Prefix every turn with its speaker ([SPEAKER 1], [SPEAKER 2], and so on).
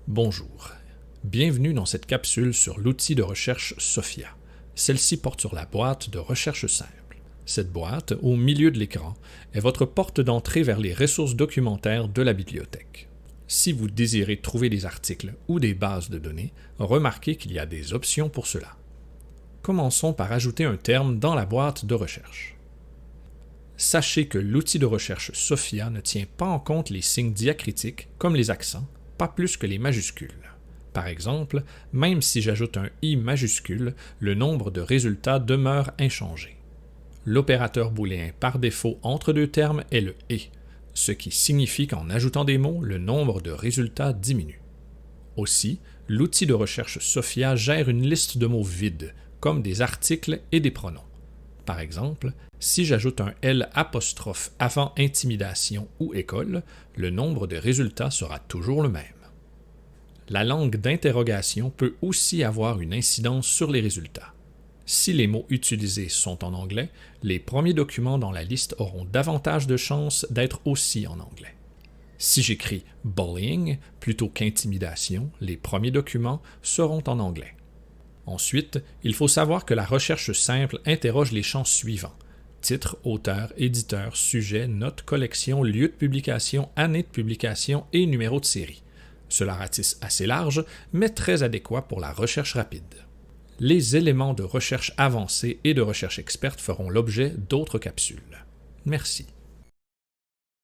[SPEAKER 1] Bonjour, bienvenue dans cette capsule sur l'outil de recherche Sophia. Celle-ci porte sur la boîte de recherche simple. Cette boîte, au milieu de l'écran, est votre porte d'entrée vers les ressources documentaires de la bibliothèque. Si vous désirez trouver des articles ou des bases de données, remarquez qu'il y a des options pour cela. Commençons par ajouter un terme dans la boîte de recherche. Sachez que l'outil de recherche Sophia ne tient pas en compte les signes diacritiques comme les accents, pas plus que les majuscules. Par exemple, même si j'ajoute un « i » majuscule, le nombre de résultats demeure inchangé. L'opérateur booléen par défaut entre deux termes est le « et », ce qui signifie qu'en ajoutant des mots, le nombre de résultats diminue. Aussi, l'outil de recherche Sophia gère une liste de mots vides, comme des articles et des pronoms. Par exemple, si j'ajoute un L' avant intimidation ou école, le nombre de résultats sera toujours le même. La langue d'interrogation peut aussi avoir une incidence sur les résultats. Si les mots utilisés sont en anglais, les premiers documents dans la liste auront davantage de chances d'être aussi en anglais. Si j'écris « bullying » plutôt qu'intimidation, les premiers documents seront en anglais. Ensuite, il faut savoir que la recherche simple interroge les champs suivants: titre, auteur, éditeur, sujet, note, collection, lieu de publication, année de publication et numéro de série. Cela ratisse assez large, mais très adéquat pour la recherche rapide. Les éléments de recherche avancée et de recherche experte feront l'objet d'autres capsules. Merci.